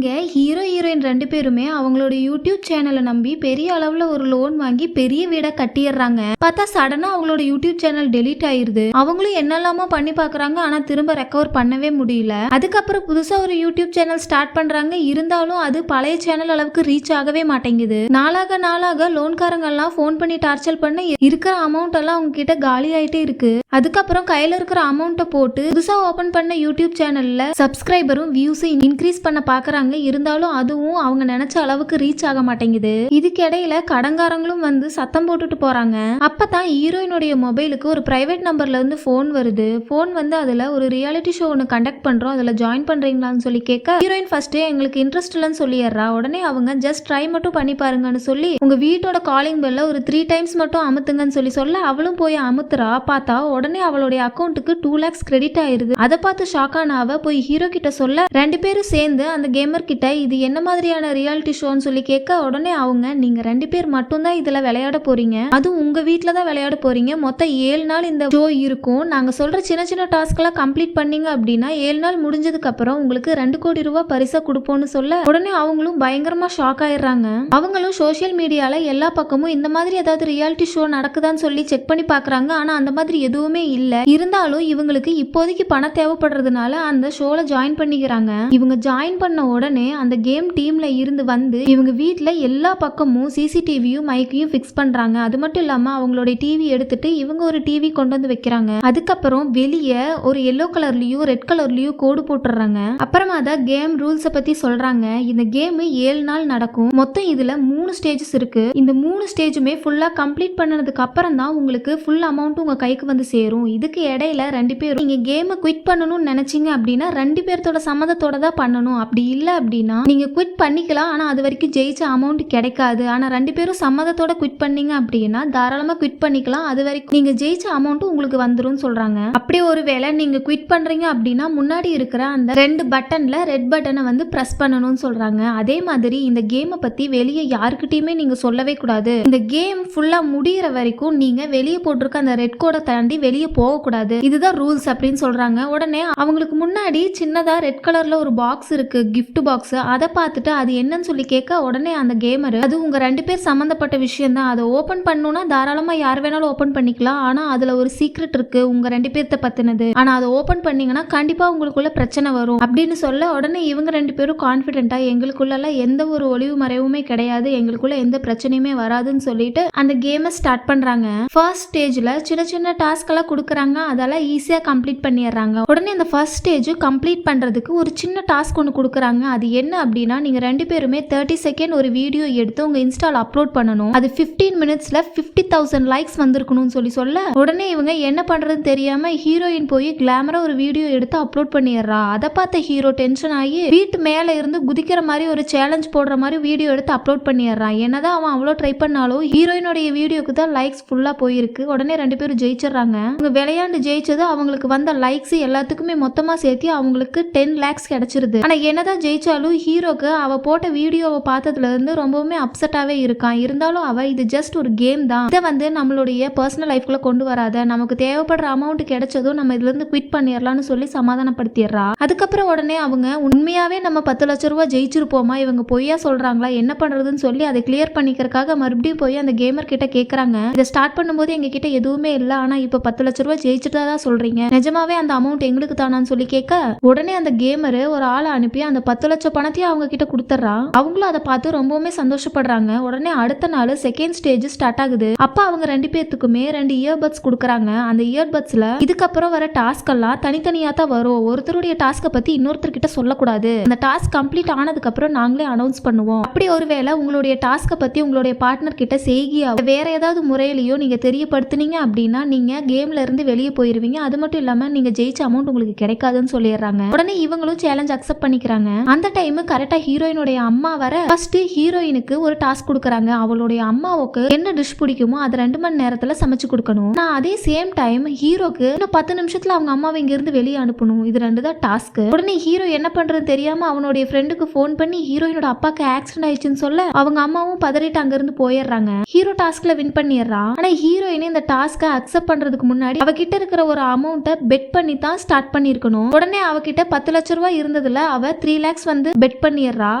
இங்க hero heroine 2 பேருமே அவங்களோட யூடியூப் சேனலை நம்பி பெரிய அளவுல ஒரு லோன் வாங்கி பெரிய வீடை கட்டிடுறாங்க. பார்த்தா சடனா அவங்களோட யூடியூப் சேனல் டெலீட் ஆயிருது. அவங்களும் என்னெல்லாமோ பண்ணி பாக்குறாங்க, ஆனா திரும்ப ரெக்கவர் பண்ணவே முடியல. அதுக்கப்புறம் புதுசா ஒரு யூடியூப் சேனல் ஸ்டார்ட் பண்றாங்க. இருந்தாலும் அது பழைய சேனல் அளவுக்கு ரீச் ஆகவே மாட்டேங்குது. நாளாக லோன்காரங்க எல்லாம் போன் பண்ணி டார்ச்சர் பண்ண இருக்கிற அமௌண்ட் எல்லாம் அவங்க கிட்ட காலி ஆயிட்டே இருக்கு. அதுக்கப்புறம் கையில இருக்கிற அமௌண்ட்டை போட்டு புதுசா ஓபன் பண்ண யூடியூப் சேனல்ல சப்ஸ்கிரைபரும் வியூஸும் இன்க்ரீஸ் பண்ண பாக்குறாங்க. இருந்தாலும் அதுவும் அவங்க நினைச்ச அளவுக்கு ரீச் ஆக மாட்டேங்குது. இதுக்கு இடையில கடன்காரங்களும் வந்து சத்தம் போட்டுட்டு போறாங்க. அப்பதான் ஹீரோயினுடைய மொபைலுக்கு ஒரு பிரைவேட் நம்பர்ல இருந்து போன் வருது. போன் வந்து அதுல ஒரு ரியாலிட்டி ஷோ ஒன்று கண்டக்ட் பண்றோம், அதுல ஜாயின் பண்றீங்களான்னு சொல்லி கேட்க ஹீரோயின் ஃபர்ஸ்ட் எங்களுக்கு இன்ட்ரெஸ்ட் இல்லைன்னு சொல்லிடுறா. உடனே அவங்க ஜஸ்ட் ட்ரை மட்டும் பண்ணி பாருங்கன்னு சொல்லி உங்க வீட்டோட காலிங் பெல்ல ஒரு 3 டைம்ஸ் மட்டும் அமுத்துங்கன்னு சொல்ல அவளும் போய் அமுத்துறா. பார்த்தா உடனே அவளுடைய அக்கௌண்ட்டுக்கு 2 lakhs கிரெடிட் ஆயிருது. அதை பார்த்து ஷாக்கான அவ போய் ஹீரோ கிட்ட சொல்ல 2 பேரும் சேர்ந்து அந்த கேமர் கிட்ட இது என்ன மாதிரியான ரியாலிட்டி ஷோன்னு சொல்லி கேட்க உடனே அவங்க நீங்க 2 பேர் மட்டும்தான் இதுல விளையாட போறீங்க, அதுவும் உங்க வீட்டுல தான் விளையாட போறீங்க. மொத்தம் 7 நாள் இந்த ஷோ இருக்கும். நாங்க சொல்ற சின்ன சின்ன டாஸ்க் எல்லாம் கம்ப்ளீட் பண்ணீங்க அப்படின்னா 7 நாள் முடிஞ்சதுக்கு அப்புறம் உங்களுக்கு 2 கோடி ரூபாய் பரிசா கொடுப்போம்னு சொல்ல உடனே அவங்களும் பயங்கரமா ஷாக் ஆயிடுறாங்க. அவங்களும் சோசியல் மீடியால எல்லா பக்கமும் இந்த மாதிரி ஏதாவது ரியாலிட்டி ஷோ நடக்குதான்னு சொல்லி செக் பண்ணி பாக்குறாங்க. ஆனா அந்த மாதிரி எதுவுமே இல்ல. இருந்தாலும் இவங்களுக்கு இப்போதைக்கு பணம் தேவைப்படுறதுனால அந்த ஷோல ஜாயின் பண்ணிக்கிறாங்க. இவங்க ஜாயின் பண்ண உடனே அந்த கேம் டீம்ல இருந்து வந்து இவங்க வீட்டுல எல்லா பக்கமும் சிசிடிவியும் மைக்கையும் பிக்ஸ் பண்றாங்க. அது மட்டும் இல்லாம அவங்களுடைய டிவி எடுத்துட்டு இவங்க ஒரு டிவி கொண்டு வந்து வைக்கிறாங்க. அதுக்கப்புறம் வெளியே ஒரு எல்லோ கலர்லயும் ரெட் கலர்லயும் கோடு போட்டுறாங்க. அப்புறமா தான் கேம் ரூல்ஸ பத்தி சொல்றாங்க. இந்த கேம் 7 நாள் நடக்கும். மொத்தம் இதுல 3 ஸ்டேஜஸ் இருக்கு. இந்த 3 ஸ்டேஜுமே ஃபுல்லா கம்ப்ளீட் பண்ணதுக்கு அப்புறம் தான் உங்களுக்கு ஃபுல் அமௌண்ட் உங்க கைக்கு வந்து சேரும். இதுக்கு இடையில 2 பேரும் நீங்க கேமை குவிட் பண்ணணும்னு நினைச்சீங்க அப்படின்னா 2 பேர்த்தோட சம்மதத்தோட தான் பண்ணணும். அப்படி இல்லை அப்படின்னா நீங்க குவிட் பண்ணிக்கலாம், ஆனா அது வரைக்கும் ஜெயிச்ச அமௌண்ட் கிடைக்காது. ஆனா 2 பேரும் சம்மதத்தோட குவிட் பண்ணீங்க அப்படின்னா தாராளமா குவிட் பண்ணிக்கலாம், அது வரைக்கும் நீங்க ஜெயிச்ச அமௌண்ட் உங்களுக்கு வந்துரும் சொல்றாங்க. அப்படியே ஒருவேளை நீங்க குவிட் பண்றீங்க அப்படின்னா முன்னாடி இருக்கிற அந்த 2 பட்டன்ல ரெட் பட்டனை வந்து பிரஸ் பண்ணணும்னு சொல்றாங்க. அதே மாதிரி இந்த கேமை பத்தி வெளியே யாருக்கிட்டையுமே நீங்க சொல்லவே கூடாது. இந்த கேம் ஃபுல்லா முடியிற வரைக்கும் நீங்க வெளியே போட்டிருக்க அந்த ரெட் கோடை தாண்டி வெளியே போக கூடாது. இதுதான் ரூல்ஸ் அப்படின்னு சொல்றாங்க. உடனே அவங்களுக்கு முன்னாடி சின்னதா ரெட் கலர்ல ஒரு பாக்ஸ் இருக்கு, கிஃப்ட் பாக்ஸ். அதை பார்த்துட்டு அது என்னன்னு சொல்லி கேட்க உடனே அந்த கேமர் அது உங்க 2 பேர் சம்பந்தப்பட்ட விஷயம் தான், அதை ஓபன் பண்ணணும்னா தாராளமா யார் வேணாலும் ஓபன் பண்ணிக்கலாம், ஆனா அதுல ஒரு சீக்ரெட் இருக்கு உங்க 2 பேர்த்த பத்தினது, ஆனா அதை ஓபன் பண்ணீங்கன்னா கண்டிப்பா உங்களுக்குள்ள பிரச்சனை வரும் அப்படின்னு சொல்ல உடனே இவங்க 2 பேரும் கான்பிடென்ட்டா எங்களுக்குள்ள எந்த ஒரு ஒளிவு மறைவுமே கிடையாது, எங்களுக்குள்ள எந்த பிரச்சனையுமே வராதுன்னு சொல்லிட்டு அந்த கேமை ஸ்டார்ட் பண்றாங்க. ஃபர்ஸ்ட் ஸ்டேஜ்ல சின்ன சின்ன டாஸ்க் எல்லாம் கொடுக்குறாங்க, அதெல்லாம் ஈஸியா கம்ப்ளீட் பண்ணிடுறாங்க. உடனே அந்த ஃபர்ஸ்ட் ஸ்டேஜ் கம்ப்ளீட் பண்றதுக்கு ஒரு சின்ன டாஸ்க் ஒன்று கொடுக்குறாங்க. அது என்ன அப்படின்னா நீங்க 2 பேருமே 30 செகண்ட் ஒரு வீடியோ எடுத்து உங்க இன்ஸ்டால அப்லோட் பண்ணணும். அது 15 மினிட்ஸ்ல 50,000 லைக்ஸ் வந்திருக்கணும்னு சொல்ல உடனே இவங்க என்ன பண்றதுன்னு தெரியாம ஹீரோயின் போய் கிளாமரா ஒரு வீடியோ எடுத்து அப்லோட் பண்ணிடுறா. அதை பார்த்த ஹீரோ டென்ஷன் ஆகி வீட்டு மேல இருந்து குதிக்கிற மாதிரி ஒரு சேலஞ்ச் போடுற மாதிரி வீடியோ எடுத்து அப்லோட் பண்ணிடுறான். என்னதான் அவன் அவ்வளோ ட்ரை பண்ணாலும் ஹீரோயினுடைய வீடியோக்கு தான் லைக்ஸ் ஃபுல்லா போயிருக்கு. உடனே 2 பேரும் ஜெயிச்சிடறாங்க. அவங்க விளையாண்டு ஜெயிச்சது அவங்களுக்கு வந்த லைக்ஸ் எல்லாத்துக்குமே மொத்தமா சேர்த்து அவங்களுக்கு 10 lakhs கிடைச்சிருது. ஆனா என்னதான் ஜெயிச்சாலும் ஹீரோக்கு அவ போட்ட வீடியோவை பார்த்ததுல இருந்து ரொம்பவுமே அப்செட்டாவே இருக்கான். இருந்தாலும் அவ இது ஜஸ்ட் ஒரு கேம் தான், இதை வந்து நம்மளுடைய பர்சனல் லைஃப்குள்ள கொண்டு வராத, நமக்கு தேவைப்படுற அமௌண்ட் கிடைச்சதும் நம்ம இதுல இருந்து குவிட் பண்ணிடலாம்னு சொல்லி சமாதானப்படுத்திடுறா. அதுக்கப்புறம் உடனே அவங்க உண்மையாவே நம்ம 10 லட்சம் ரூபாய் ஜெயிச்சிருப்போமா, இவங்க பொய்யா சொல்றாங்களா, என்ன பண்றதுன்னு சொல்லி அதை கிளியர் பண்ணிக்கிறதுக்காக மறுபடியும் போய் அந்த கேமர் கிட்ட கேக்குறாங்க. இதை ஸ்டார்ட் பண்ணும்போது எங்க கிட்ட எதுவுமே இல்லை, ஆனா இப்ப 10 லட்சம் ரூபாய் ஜெயிச்சுட்டா சொல்றீங்க, நிஜமாவே அந்த அமௌண்ட் எங்களுக்கு தானான்னு சொல்லி கேட்க உடனே அந்த கேமர் ஒரு ஆளை அனுப்பி அந்த 10 லட்சம் பணத்தையும் அவங்க கிட்ட கொடுத்துட்றா. அவங்களும் அதை பார்த்து ரொம்பவுமே சந்தோஷப்படுறாங்க. உடனே அடுத்த நாள் செகண்ட் ஸ்டேஜ் ஸ்டார்ட் ஆகுது. அப்ப அவங்க 2 பேத்துக்குமே 2 இயர்பட்ஸ் கொடுக்குறாங்க. அந்த இயர்பட்ஸ்ல இதுக்கப்புறம் வர டாஸ்க் எல்லாம் தனித்தனியா தான் வரும். ஒருத்தருடைய டாஸ்க பத்தி இன்னொருத்தர் கிட்ட சொல்லக்கூடாது. அந்த டாஸ்க் கம்ப்ளீட் ஆனதுக்கு அப்புறம் நாங்களே அனௌன்ஸ் பண்ணுவோம். அப்படி ஒருவேளை உங்களுடைய டாஸ்க பத்தி உங்களுடைய பார்ட்னர் கிட்ட செய்கியா வேற ஏதாவது முறையிலயோ நீங்க தெரியப்படுத்துனீங்க அப்படின்னா நீங்க கேம்ல இருந்து வெளியே போயிருவீங்க. அது மட்டும் இல்லாம நீங்க ஜெயிச்ச அமௌண்ட் உங்களுக்கு கிடைக்காதுன்னு சொல்லிடுறாங்க. உடனே இவங்களும் சேலஞ்ச் அக்செப்ட் பண்ணிக்கிறாங்க. அந்த டைம் கரெக்டா ஹீரோயினுடைய அம்மா வர ஃபர்ஸ்ட் ஹீரோயினுக்கு ஒரு டாஸ்க் கொடுக்குறாங்க. அவளுடைய அம்மாவுக்கு என்ன டிஷ் பிடிக்குமோ அதை 2 மணி நேரத்துல சமைச்சு கொடுக்கணும். நான் அதே சேம் டைம் ஹீரோக்கு இன்னும் 10 நிமிஷத்துல அவங்க அம்மாவை இங்க இருந்து வெளியே அனுப்பணும். இது 2 தான் டாஸ்க். உடனே ஹீரோ என்ன பண்றது தெரியாம அவனுடைய ஃப்ரெண்டுக்கு போன் பண்ணி ஹீரோயினோட அப்பாக்கு ஆக்சிடென்ட் ஆயிடுச்சுன்னு சொல்ல அவங்க அம்மாவும் பதறிட்டு அங்க இருந்து போயிடுறாங்க. ஹீரோ டாஸ்க்ல வின் பண்ணிடுறா. ஆனா ஹீரோயின் இந்த டாஸ்க அக்செப்ட் பண்றதுக்கு முன்னாடி அவகிட்ட இருக்கிற ஒரு அமௌண்ட்டை பெட் பண்ணி தான் ஸ்டார்ட் பண்ணிருக்கணும். உடனே அவகிட்ட 10 லட்சம் ரூபாய் இருந்ததுல அவ 3 lakhs வந்து பெட் பண்ணிடுறா.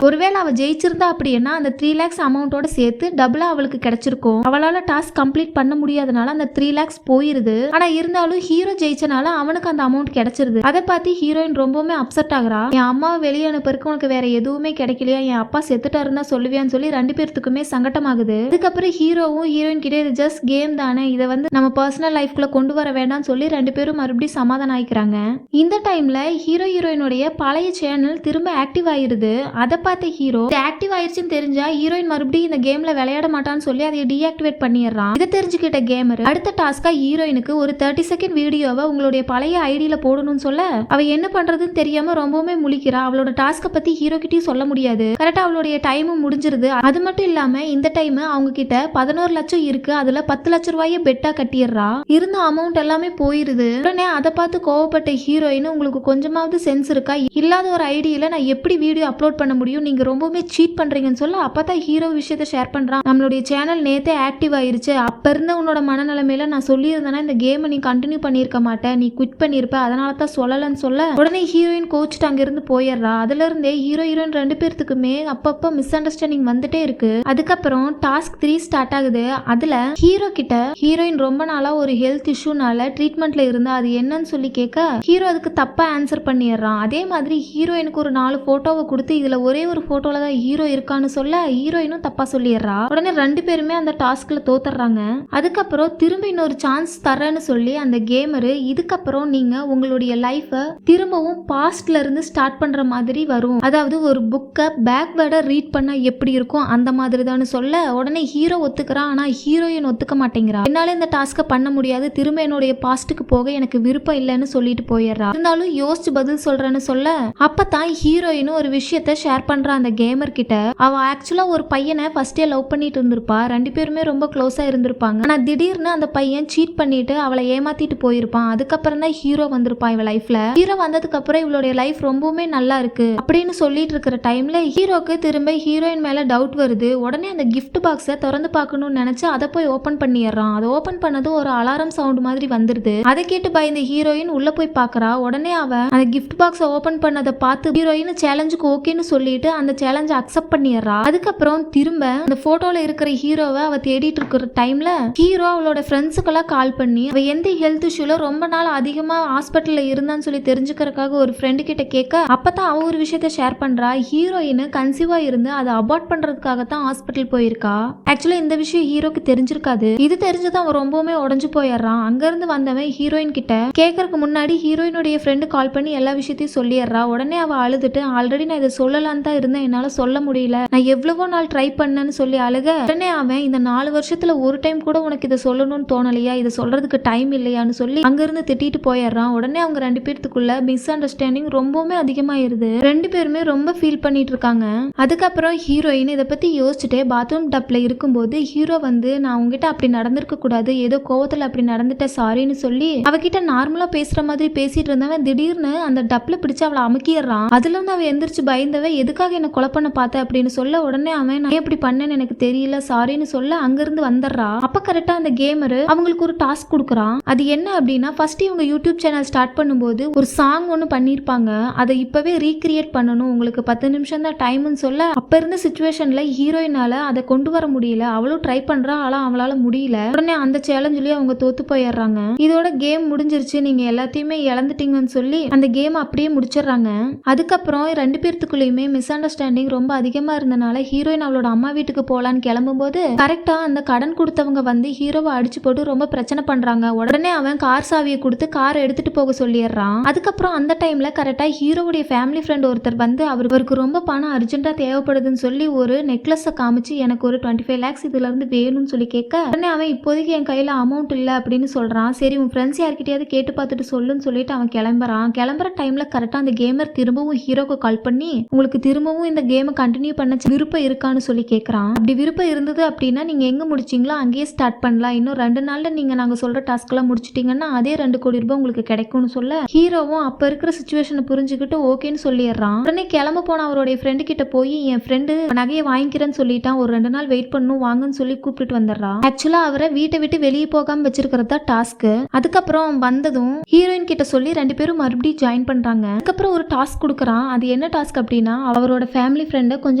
ஒருவேளை அவ ஜெயிச்சிருந்தா அப்படின்னா அந்த 3 lakhs அமௌண்டோட சேர்த்து டபுளா அவளுக்கு கிடைச்சிருக்கும். அவளால டாஸ்க் கம்ப்ளீட் பண்ண முடியாதனால அந்த 3 lakhs போயிருது. ஆனா இருந்தாலும் ஹீரோ ஜெயிச்சனால அவனுக்கு அந்த அமௌண்ட் கிடைச்சிருது. அதை பார்த்து ஹீரோயின் ரொம்பவுமே அப்செட் ஆகுறா. என் அம்மாவை வெளியே அனுப்பறதுக்கு உனக்கு வேற எதுவுமே கிடைக்கலையா, என் அப்பா செத்துட்டாருன்னா சொல்லுவியான்னு சொல்லி 2 பேர்த்துக்குமே சங்கட்டமாகுது. அதுக்கப்புறம் ஹீரோவும் ஹீரோயின் கிட்ட இது ஜஸ்ட் கேம் தானே, இதை வந்து நம்ம பர்சனல் லைஃப்குள்ள கொண்டு வர வேண்டாம்னு சொல்லி 2 பேரும் மறுபடியும் சமாதானம் ஆயிக்கிறாங்க. இந்த டைம்ல ஹீரோயினுடைய பழைய சேனல் திரும்ப ஆக்டிவ் ஆயிருது. அதை பார்த்த ஹீரோ ஆக்டிவ் ஆயிருச்சுன்னு தெரிஞ்சா ஹீரோயின் மறுபடியும் இந்த கேம்ல விளையாட மாட்டான்னு சொல்லி அதை டீஆக்டிவேட் பண்ணிடுறான். இதை தெரிஞ்சுக்கிட்ட கேமர் அடுத்த டாஸ்கா ஹீரோயினுக்கு ஒரு 30 செகண்ட் வீடியோவை உங்களுடைய பழைய ஐடியில போடணும்னு சொல்ல அவ என்ன பண்றதுன்னு தெரியாம ரொம்பவுமே முழிக்கிறா. அவளோட டாஸ்க பத்தி ஹீரோ கிட்டயும் சொல்ல முடியாது. கரெக்டா அவளுடைய டைமும் முடிஞ்சிருது. அது மட்டும் இல்லாம இந்த டைம் அவங்க கிட்ட 11 லட்சம் இருக்கு. அதுல 10 லட்சம் ரூபாய பெட்டா கட்டிடுறா. இருந்த அமௌண்ட் எல்லாமே போயிருது. உடனே அதை பார்த்து கோவப்பட்ட ஹீரோயின் உங்களுக்கு கொஞ்சமாவது சென்ஸ் இருக்கா, இல்லாத ஒரு ஐடியில நான் எப்படி வீடியோ அப்லோட் பண்ண முடியும், நீங்க ரொம்பவுமே சீட் பண்றீங்கன்னு சொல்ல அப்பதான் ஹீரோ விஷயத்த ஷேர் பண்றான். நம்மளுடைய சேனல் நேத்தே ஆக்டிவ் ஆயிருச்சு. அப்ப இருந்த உன்னோட மனநிலைமையில நான் சொல்லியிருந்தேன்னா இந்த கேமை நீ கண்டினியூ பண்ணிருக்க மாட்டேன், நீ குவிட் பண்ணிருப்ப, அதனால தான் சொல்லலன்னு சொல்ல உடனே ஹீரோயின் கோச்சிட்டு அங்கிருந்து போயிடுறா. அதுல இருந்தே ஹீரோயின் 2 பேர்த்துக்குமே அப்பப்ப மிஸ் அண்டர்ஸ்டாண்டிங் வந்துட்டே இருக்கு. அதுக்கப்புறம் டாஸ்க் 3 ஸ்டார்ட் ஆகுது. அதுல ஹீரோ கிட்ட ஹீரோயின் ரொம்ப நாளா ஒரு ஹெல்த் இஷ்யூனால ட்ரீட்மெண்ட்ல இருந்தா அது என்னன்னு சொல்லி கேட்க ஹீரோ அதுக்கு தப்பா ஆன்சர் பண்ணிடுறான். அதே மாதிரி ஹீரோயினுக்கு ஒரு 4 போட்டோவை கொடுத்து இதுல ஒரே ஒரு போட்டோல தான் ஹீரோ இருக்கான்னு சொல்ல ஹீரோயினும் தப்பா சொல்லிடுறா. உடனே 2 பேருமே அந்த டாஸ்க்ல தோத்துறாங்க. அதுக்கப்புறம் திரும்ப இன்னொரு சான்ஸ் தரேன்னு சொல்லி அந்த கேமரு இதுக்கப்புறம் நீங்க உங்களுடைய லைஃப திரும்பவும் பாஸ்ட்ல இருந்து ஸ்டார்ட் பண்ற மாதிரி வரும், அதாவது ஒரு புக்கை பேக்வேர்டா ரீட் பண்ணா எப்படி இருக்கும் அந்த மாதிரி தான் சொல்ல உடனே ஹீரோ ஒத்துக்கிறான். ஆனா ஹீரோயின் ஒத்துக்க மாட்டேங்கிறா. என்னால இந்த டாஸ்க பண்ண முடியாது, திரும்ப என்னுடைய பாஸ்டுக்கு போக எனக்கு விருப்பம் இல்லைன்னு சொல்லிட்டு போயிடுறா. இருந்தாலும் யோசிச்சு பதில் சொல்றேன்னு சொல்ல அப்பதான் ஹீரோயின் ஒரு விஷயத்த ஷேர் பண்றா அந்த கேமர் கிட்ட. அவ ஆக்சுவலா ஒரு பையனை ஃபர்ஸ்டே லவ் பண்ணிட்டு இருந்திருப்பா. 2 பேருமே ரொம்ப க்ளோஸா இருந்திருப்பாங்க. ஆனா திடீர்னு அந்த பையன் சீட் பண்ணிட்டு அவளை ஏமாத்திட்டு போயிருப்பான். அதுக்கப்புறம் தான் ஹீரோ வந்திருப்பான் இவ லைஃப்ல. ஹீரோ வந்ததுக்கு அப்புறம் இவளுடைய லைஃப் ரொம்பவுமே நல்லா இருக்கு அப்படின்னு சொல்லிட்டு இருக்கிற டைம்ல ஹீரோக்கு திரும்ப ஹீரோயின் மேல டவுட் வருது. உடனே அந்த கிஃப்ட் பாக்ஸை திறந்து பார்க்கணும்னு நினைச்சு அதை போய் ஓபன் பண்ணிடுறான். அதை ஓபன் பண்ணது ஒரு அலாரம் சவுண்ட் மாதிரி வந்துருது. அதை கேட்டு பயந்த ஹீரோயின் உள்ள போய் பாக்குறா. உடனே அவ அந்த கிஃப்ட் பாக்ஸை ஓபன் பண்ணதை பார்த்து ஹீரோயின் சேலஞ்சுக்கு ஓகேன்னு சொல்லிட்டு அந்த சேலஞ்சை அக்செப்ட் பண்ணிடுறா. அதுக்கப்புறம் திரும்ப அந்த போட்டோல இருக்கிற ஹீரோவை அவ தேடிட்டு இருக்கிற டைம்ல ஹீரோ அவளோட ஃப்ரெண்ட்ஸுக்கெல்லாம் கால் பண்ணி அவ எந்த ஹெல்த் இஷ்யூல ரொம்ப நாள் அதிகமா ஹாஸ்பிட்டல்ல இருந்தான்னு சொல்லி தெரிஞ்சுக்கிறதுக்காக ஒரு ஃப்ரெண்டு கிட்ட கேட்க அப்பதான் அவ ஒரு விஷயத்த ஷேர் பண்றா. ஹீரோயின் கன்சீவா இருந்து அதை அபார்ட் பண்றதுக்காக தான் ஹாஸ்பிட்டல் போயிருக்கா. ஆக்சுவலா இந்த விஷயம் ஹீரோக்கு தெரிஞ்சிருக்காது. இது தெரிஞ்சதான் அவன் ரொம்பவுமே உடஞ்சு போயிடுறான். அங்க இருந்து வந்தவன் ஹீரோயின் கிட்ட கேட்கறதுக்கு முன்னாடி ஹீரோயினுடைய ஃப்ரெண்டு கால் பண்ணி எல்லா விஷயத்தையும் சொல்லிடுறா. உடனே அவ அழுதுட்டு ஆல்ரெடி நான் இதை சொல்லலான்னு தான் இருந்தேன், என்னால சொல்ல முடியல, நான் எவ்வளவோ நாள் ட்ரை பண்ணேன்னு சொல்லி அழுக உடனே அவன் இந்த 4 வருஷத்துல ஒரு டைம் கூட உனக்கு இதை சொல்லணும்னு தோணலையா, இதை சொல்றதுக்கு டைம் இல்லையான்னு சொல்லி அங்கிருந்து திட்டிட்டு போயிடுறான். உடனே அவங்க 2 பேர்த்துக்குள்ள மிஸ் அண்டர்ஸ்டாண்டிங் ரொம்பவுமே அதிகமாயிருது. 2 பேருமே ரொம்ப ஃபீல் பண்ணிட்டு இருக்காங்க. அதுக்கப்புறம் ஹீரோயின் இதை பத்தி யோசிச்சுட்டே பாத்ரூம் டப்ல இருக்கும்போது ஹீரோ வந்து நான் உங்ககிட்ட அப்படி நடந்திருக்க கூடாது, ஏதோ கோவத்துல அப்படி நடந்துட்ட சாரின்னு சொல்லி அவகிட்ட நார்மலா பேசுற மாதிரி பேசிட்டு இருந்தவன் திடீர்னு அந்த டப்ல பிடிச்சு அவளை அமுக்கிடுறான். அதுல இருந்து அவன் எந்திரிச்சு பயந்தவ எதுக்காக என்ன கொலை பண்ண பார்த்த அப்படின்னு சொல்ல உடனே அவன் நான் எப்படி பண்ணேன்னு எனக்கு தெரியல சாரின்னு சொல்ல அங்கிருந்து வந்துடுறா. அப்ப கரெக்டா அந்த கேமரு அவங்களுக்கு ஒரு டாஸ்க் கொடுக்குறான். அது என்ன அப்படின்னா ஃபர்ஸ்ட் இவங்க யூடியூப் சேனல் ஸ்டார்ட் பண்ணும்போது ஒரு சாங் ஒன்று பண்ணியிருப்பாங்க, அதை இப்பவே ரீக்ரியேட் பண்ணணும், உங்களுக்கு 10 நிமிஷம் தான் டைம்னு சொல்ல அப்ப இருந்த சிச்சுவேஷன்ல ஹீரோயினால அதை கொண்டு வர முடியல. அவளும் ட்ரை பண்றா, ஆனா அவளால முடியல. உடனே அந்த சேலஞ்சுலயே அவங்க தோத்து போயிடுறாங்க. இதோட கேம் முடிஞ்சிருச்சு, நீங்க எல்லாத்தையுமே இழந்துட்டீங்கன்னு சொல்லி அந்த கேம் அப்படியே முடிச்சிடுறாங்க. அதுக்கப்புறம் 2 பேர்த்துக்குள்ளயுமே மிஸ் அண்டர்ஸ்டாண்டிங் ரொம்ப அதிகமா இருந்தனால ஹீரோயின் அவளோட அம்மா வீட்டுக்கு போலான்னு கிளம்பும்போது கரெக்டா அந்த கடன் கொடுத்தவங்க வந்து ஹீரோவை அடிச்சு போட்டு ரொம்ப பிரச்சனை பண்றாங்க. உடனே அவன் கார் சாவியை கொடுத்து காரை எடுத்துட்டு போக சொல்லிடுறான். அதுக்கப்புறம் அந்த டைம்ல கரெக்டா ஹீரோவுடைய ஃபேமிலி ஃப்ரெண்ட் ஒருத்தர் வந்து அவருக்கு ரொம்ப பணம் அர்ஜென்ட்டா தேவைப்படுதுன்னு சொல்லி ஒரு நெக்லஸை காமிச்சு எனக்கு ஒரு 25 lakhs இதுல இருந்து வேணும்னு சொல்லி கேட்க உடனே அவன் இப்போதைக்கு என் கையில அமௌண்ட் இல்ல அப்படின்னு சொல்றான். சரி உன் ஃப்ரெண்ட்ஸ் யார்கிட்டயாவது கேட்டு பார்த்துட்டு சொல்லுன்னு சொல்லிட்டு அவன் கிளம்புறான். கிளம்புற டைம்ல கரெக்டா அந்த கேமர் திரும்பவும் ஹீரோக்கு கால் பண்ணி உங்களுக்கு திரும்பவும் இந்த கேமை கண்டினியூ பண்ண விருப்பம் இருக்கான்னு சொல்லி கேட்கறான். அப்படி விருப்பம் இருந்தது அப்படின்னா நீங்க எங்க முடிச்சீங்களோ அங்கேயே ஸ்டார்ட் பண்ணலாம், இன்னும் 2 நாள்ல நீங்க நாங்க சொல்ற டாஸ்க் எல்லாம் முடிச்சிட்டீங்கன்னா அதே 2 கோடி ரூபாய் உங்களுக்கு கிடைக்கும்னு சொல்ல ஹீரோவும் அப்ப இருக்கிற சிச்சுவேஷனை புரிஞ்சுக்கிட்டு ஓகேன்னு சொல்லிடுறான். உடனே கிளம்ப போன அவருடைய ஃப்ரெண்டு கிட்ட போய் என் ஃப்ரெண்டு நகையை வாங்கிக்கிறேன்னு சொல்லிட்டான், ஒரு 2 நாள் வெயிட் பண்ணும் வாங்கன்னு சொல்லி கூப்பிட்டு வந்துடுறான். ஆக்சுவலா அவரை வீட்டை விட்டு வெளியே போகாம வச்சிருக்கிறதா டாஸ்க். அதுக்கப்புறம் வந்ததும் ஹீரோயின் கிட்ட சொல்லி 2 பேரும் மறுபடியும் ஜாயின் பண்றாங்க. அதுக்கப்புறம் ஒரு டாஸ்க் கொடுக்குறான். அது என்ன டாஸ்க் அப்படின்னா அவரோட ஃபேமிலி ஃப்ரெண்டை கொஞ்ச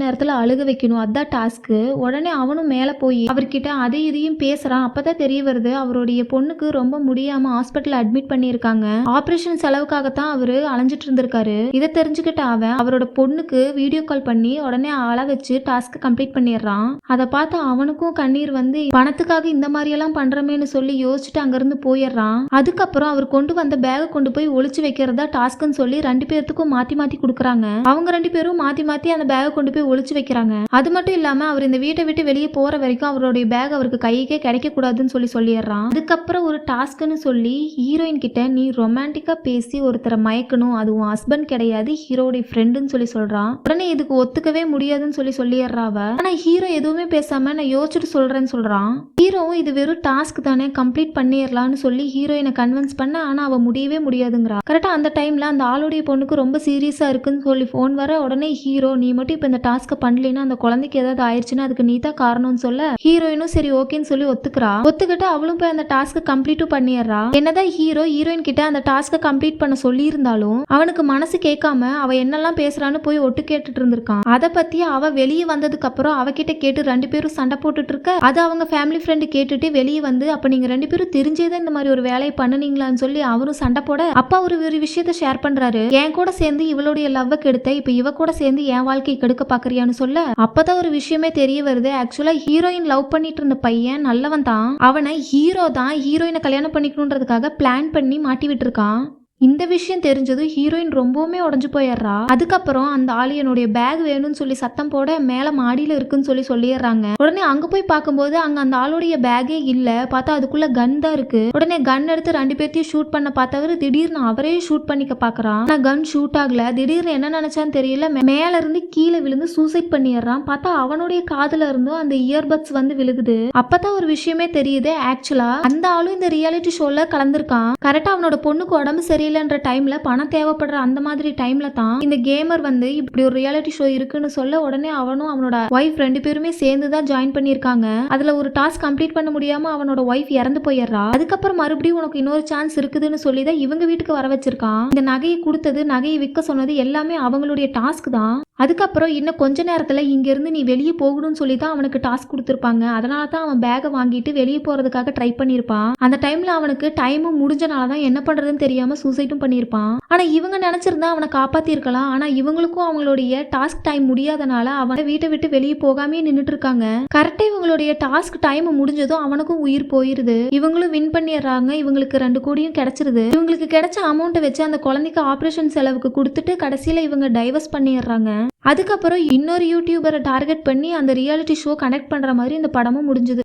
நேரத்துல அழுக வைக்கணும், அதான் டாஸ்க்கு. உடனே அவனும் மேல போய் அவர்கிட்ட அதை இதையும் பேசுறான். அப்பதான் தெரிய வருது அவருடைய பொண்ணுக்கு ரொம்ப முடியாம ஹாஸ்பிட்டல் அட்மிட் பண்ணியிருக்காங்க. ஆபரேஷன் செலவுக்காகத்தான் அவரு அலைஞ்சிட்டு இருந்திருக்காரு. இதை தெரிஞ்சுக்கிட்ட அவன் அவரோட பொண்ணுக்கு வீடியோ கால் பண்ணி உடனே அழ வச்சு டாஸ்க் கம்ப்ளீட் பண்ணிடுறான். அதை பார்த்து அவனுக்கும் கண்ணீர் வந்து பணத்துக்காக இந்த மாதிரி எல்லாம் பண்றமேன்னு சொல்லி யோசிச்சுட்டு அங்கிருந்து போயிடுறான். அதுக்கப்புறம் அவர் கொண்டு வந்த பேகை கொண்டு போய் ஒளிச்சு வைக்கிறதா டாஸ்க்னு சொல்லி 2 பேர்த்துக்கும் மாத்தி மாத்தி கொடுக்குறாங்க. அவங்க 2 பேரும் மாத்தி மாத்தி அந்த பேகை கொண்டு போய் ஒளிச்சு வைக்கிறாங்க. அது மட்டும் இல்லாம அவர் இந்த வீட்டை விட்டு வெளியே போற வரைக்கும் அவருடைய பேக் அவருக்கு கைக்கே கிடைக்க கூடாதுன்னு சொல்லிடுறான். அதுக்கப்புறம் ஒரு டாஸ்க்னு சொல்லி ஹீரோயின் கிட்ட நீ ரொமான்டிக்கா பேசி ஒருத்தரை மயக்கணும், அது உன் ஹஸ்பண்ட் கிடையாது ஹீரோடைய ஃப்ரெண்டுன்னு சொல்றான். உடனே இதுக்கு ஒத்துக்கவே முடியாதுன்னு சொல்லிடுறாவ. ஆனா ஹீரோ எதுவுமே பேசாம நான் யோசிச்சுட்டு சொல்றேன்னு சொல்றான். ஹீரோவும் இது வெறும் டாஸ்க் தானே கம்ப்ளீட் பண்ணிடலாம்னு சொல்லி ஹீரோயினை கன்வின்ஸ் பண்ண, ஆனா அவ முடியவே முடியாதுங்கிறா. கரெக்டா அந்த டைம்ல அந்த ஆளுடைய பொண்ணுக்கு ரொம்ப சீரியஸா இருக்குன்னு சொல்லி போன் வர உடனே ஹீரோ நீ மட்டும் இப்ப இந்த டாஸ்க பண்ணலன்னா அந்த குழந்தைக்கு ஏதாவது ஆயிடுச்சுன்னா அதுக்கு நீ தான் காரணம்னு சொல்ல ஹீரோயினும் சரி ஓகேன்னு சொல்லி ஒத்துக்கிட்டு அவளும் போய் அந்த டாஸ்க கம்ப்ளீட்டும் பண்ணிடுறா. என்னதான் ஹீரோயின் கிட்ட அந்த டாஸ்க கம்ப்ளீட் பண்ண சொல்லி இருந்தாலும் அவனுக்கு மனசு கேட்காம அவ என்னெல்லாம் பேசுறான்னு போய் ஒட்டு கேட்டுட்டு இருந்திருக்கான். அதை பத்தி அவ வெளியே வந்ததுக்கு அப்புறம் அவகிட்ட கேட்டு 2 பேரும் சண்டை போட்டுட்டு இருக்க அது அவங்க ஃபேமிலி ஃப்ரெண்டு கேட்டுட்டு வெளியே வந்து அப்ப நீங்க 2 பேரும் தெரிஞ்சேதான் இந்த மாதிரி ஒரு வேலையை பண்ணுனீங்களான்னு சொல்லி அவரும் சண்டை போட அப்பா ஒரு விஷயத்த ஷேர் பண்றாரு. என் கூட சேர்ந்து இவளுடைய லவ் கெடுத்த இப்ப இவ கூட சேர்ந்து என் வாழ்க்கையை கெடுக்க பாக்குறியான்னு சொல்ல அப்பதான் ஒரு விஷயமே தெரிய வருது. ஆக்சுவலா ஹீரோயின் லவ் பண்ணிட்டு இருந்த பையன் நல்லவன் தான். அவனை ஹீரோ தான் ஹீரோயினை கல்யாணம் பண்ணிக்கணுன்றதுக்காக பிளான் பண்ணி மாட்டி விட்டுருக்கான். இந்த விஷயம் தெரிஞ்சதும் ஹீரோயின் ரொம்பவுமே உடஞ்சு போயிடுறா. அதுக்கப்புறம் அந்த ஆலியனுடைய பேக் வேணும்னு சொல்லி சத்தம் போட மேல மாடியில இருக்குன்னு சொல்லிடுறாங்க. உடனே அங்க போய் பார்க்கும்போது அங்க அந்த ஆளுடைய பேக்கே இல்ல. பார்த்தா அதுக்குள்ள கன் தான் இருக்கு. உடனே கன் எடுத்து 2 பேர்த்தையும் ஷூட் பண்ண பார்த்தவரு திடீர்னு அவரே ஷூட் பண்ணிக்க பாக்குறான். ஆனா கன் ஷூட் ஆகல. திடீர்னு என்ன நினைச்சான்னு தெரியல மேல இருந்து கீழே விழுந்து சூசைட் பண்ணிடுறான். பார்த்தா அவனுடைய காதுல இருந்தும் அந்த இயர்பட்ஸ் வந்து விழுகுது. அப்பதான் ஒரு விஷயமே தெரியுது. ஆக்சுவலா அந்த ஆளும் இந்த ரியாலிட்டி ஷோல கலந்துருக்கான். கரெக்டா அவனோட பொண்ணுக்கு உடம்பு சரியில்லைன்ற டைம்ல பணம் தேவைப்படுற அந்த மாதிரி டைம்ல தான் இந்த கேமர் வந்து இப்படி ஒரு ரியாலிட்டி ஷோ இருக்குன்னு சொல்ல உடனே அவனும் அவனோட ஒய்ஃப் 2 பேருமே சேர்ந்து தான் ஜாயின் பண்ணிருக்காங்க. அதுல ஒரு டாஸ்க் கம்ப்ளீட் பண்ண முடியாம அவனோட ஒய்ஃப் இறந்து போயிடுறா. அதுக்கப்புறம் மறுபடியும் உனக்கு இன்னொரு சான்ஸ் இருக்குதுன்னு சொல்லி தான் இவங்க வீட்டுக்கு வர வச்சிருக்கான். இந்த நகையை கொடுத்தது நகையை விற்க சொன்னது எல்லாமே அவங்களுடைய டாஸ்க் தான். அதுக்கப்புறம் இன்னும் கொஞ்ச நேரத்துல இங்க இருந்து நீ வெளியே போகணும்னு சொல்லி தான் அவனுக்கு டாஸ்க் கொடுத்துருப்பாங்க. அதனால தான் அவன் பேகை வாங்கிட்டு வெளியே போறதுக்காக ட்ரை பண்ணிருப்பான். அந்த டைம்ல அவனுக்கு டைமும் முடிஞ்சனாலதான் என்ன பண்றதுன்னு தெரியாம சூசைட்டும் பண்ணிருப்பான். ஆனா இவங்க நினைச்சிருந்தா அவனை காப்பாத்திருக்கலாம். ஆனா இவங்களுக்கும் அவங்களுடைய டாஸ்க் டைம் முடியாதனால அவனை வீட்டை விட்டு வெளியே போகாமே நின்னுட்டு இருக்காங்க. கரெக்டா இவங்களுடைய டாஸ்க் டைம் முடிஞ்சதும் அவனுக்கும் உயிர் போயிருது. இவங்களும் வின் பண்ணிடுறாங்க. இவங்களுக்கு 2 கோடியும் கிடைச்சிருது. இவங்களுக்கு கிடைச்ச அமௌண்ட்டை வச்சு அந்த குழந்தைக்கு ஆபரேஷன் செலவுக்கு கொடுத்துட்டு கடைசியில இவங்க டைவர்ஸ் பண்ணிடுறாங்க. அதுக்கப்புறம் இன்னொரு யூடியூபரை டார்கெட் பண்ணி அந்த ரியாலிட்டி ஷோ கனெக்ட் பண்ற மாதிரி இந்த படமும் முடிஞ்சது.